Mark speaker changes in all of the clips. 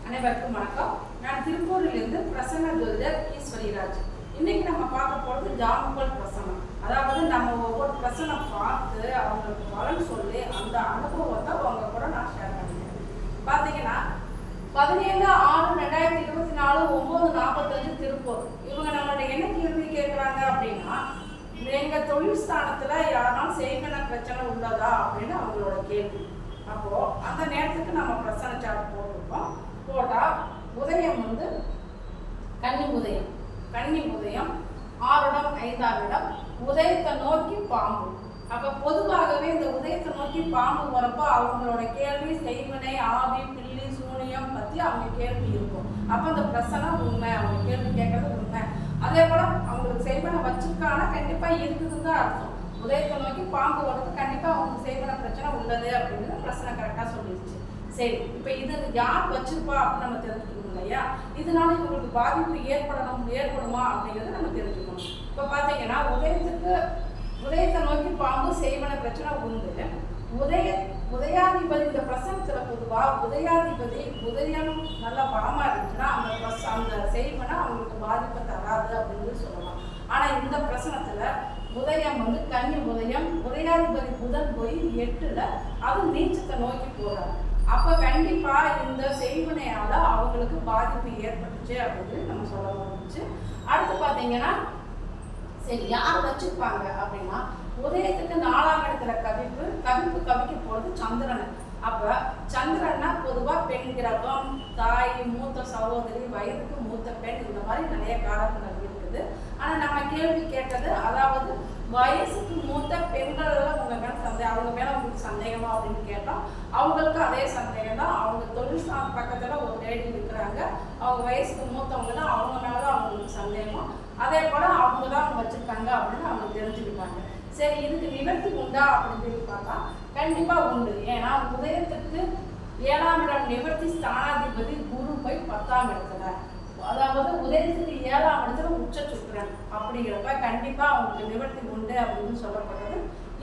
Speaker 1: அனைவருக்கும் வணக்கம். நான் திருப்பூரிலிருந்து பிரசன்ன ஜோதிடர் ஈஸ்வரிராஜ். இன்னைக்கு நம்ம பார்க்க போகிறது ஜாமுக்கள் பிரசனம். அதாவது நம்ம ஒவ்வொரு பிரசனம் பார்த்து அவங்களுக்கு பலன் சொல்லி அந்த அனுபவத்தை அவங்க கூட நான் ஷேர் பண்ணிக்கிறேன். பார்த்தீங்கன்னா 17/6/2024 9:45 திருப்பூர். இவங்க நம்மள்ட்ட என்ன கேள்வி கேட்குறாங்க அப்படின்னா, எங்கள் தொழில் ஸ்தானத்தில் யாராலும் செய்கன பிரச்சனை உள்ளதா அப்படின்னு அவங்களோட கேள்வி. அப்போது அந்த நேரத்துக்கு நம்ம பிரசன சார்ட் போட்டிருக்கோம். போட்டால் உதயம் கன்னி உதயம் 6 இடம் 5ஆம் இடம் உதயத்தை நோக்கி பாம்பு. அப்போ பொதுவாகவே இந்த உதயத்தை நோக்கி பாம்பு வரப்போ அவங்களோட கேள்வி செய்வனை ஆவி பில்லி சூனியம் பற்றி அவங்க கேள்வி இருக்கும். அப்போ அந்த பிரசனம் உண்மை, அவங்க கேள்வி கேட்கறது உண்மை. அதே போல் அவங்களுக்கு செய்வனை வச்சிருக்கானா கண்டிப்பாக இருக்குதுன்னு தான் அர்த்தம். உதயத்தை நோக்கி பாம்பு வரது கண்டிப்பாக அவங்களுக்கு செய்வன பிரச்சனை உள்ளது அப்படின்னு பிரச்சனை கரெக்டாக சொல்லிடுச்சு. சரி, இப்போ இது யார் வச்சிருப்பா அப்படின்னு நம்ம தெரிஞ்சுக்கணும் இல்லையா? இதனால இவங்களுக்கு பாதிப்பு ஏற்படுமா அப்படிங்கிறத நம்ம தெரிஞ்சுக்கணும். இப்போ பார்த்தீங்கன்னா உதயத்தை நோக்கி பாம்பு செய்வன பிரச்சனை உண்டு. உதயாதிபதி இந்த பிரசனத்தில் பொதுவாக உதயம் நல்லா பலமாக இருந்துச்சுன்னா அந்த செய்வனை அவங்களுக்கு பாதிப்பை தராது அப்படின்னு சொல்லலாம். ஆனால் இந்த பிரசனத்தில் உதயம் கன்னி உதயாதிபதி புதன் போய் 8ல் அது நீச்சத்தை நோக்கி போகிறாங்க. அப்போ கண்டிப்பாக இந்த செய்வினையால் அவங்களுக்கு பாதிப்பு ஏற்பட்டுச்சு அப்படின்னு நம்ம சொல்ல முடிஞ்சு. அடுத்து பார்த்தீங்கன்னா சரி யார் வச்சுருப்பாங்க அப்படின்னா, உதயத்துக்கு 4ஆம் இடத்துல கவிக்க போகிறது சந்திரன். அப்போ சந்திரன்னா பொதுவாக பெண் கிரகம், தாய், மூத்த சகோதரி, வயதுக்கு மூத்த பெண், இந்த மாதிரி நிறைய காரணங்கள் இருக்குது. ஆனால் நம்ம கேள்வி கேட்டது, அதாவது வயசுக்கு மூத்த பெண்கள் அவங்க மேலே அவங்க மேலே அவங்களுக்கு சந்தேகமா அப்படின்னு கேட்டோம். அவங்களுக்கு அதே சந்தேகம் தான். அவங்க தொழில் பக்கத்தில் ஒரு லேடி இருக்கிறாங்க, அவங்க வயசுக்கு மூத்தவங்க தான், அவங்க மேலே தான் அவங்களுக்கு சந்தேகம். அதே போல் அவங்க தான் அவங்க வச்சுருக்காங்க அப்படின்னு அவங்க தெரிஞ்சுக்கிட்டாங்க. சரி, இதுக்கு நிவர்த்தி உண்டா அப்படின்னு சொல்லி பார்த்தா கண்டிப்பாக உண்டு. ஏன்னா உதயத்துக்கு 7ஆம் இடம் நிவர்த்தி ஸ்தானாதிபதி குரு போய் 10ஆம் இடத்துல, அதாவது உதயத்துக்கு 7ஆம் இடத்துல உச்ச சுக்கிரன். அப்படிங்கிறப்ப கண்டிப்பாக அவங்களுக்கு நிவர்த்தி உண்டு அப்படின்னு சொல்லப்பட்டது.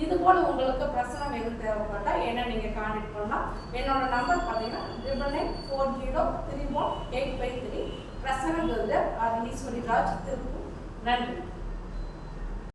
Speaker 1: இது போல் உங்களுக்கு பிரச்சனை எதுவும் தேவைப்பட்டால் என்ன நீங்கள் கான்டெக்ட் பண்ணலாம். என்னோட நம்பர் பார்த்தீங்கன்னா 9940318553. பிரசன்ன ஜோதிடர் ஈஸ்வரிராஜ், திருப்பூர். நன்றி.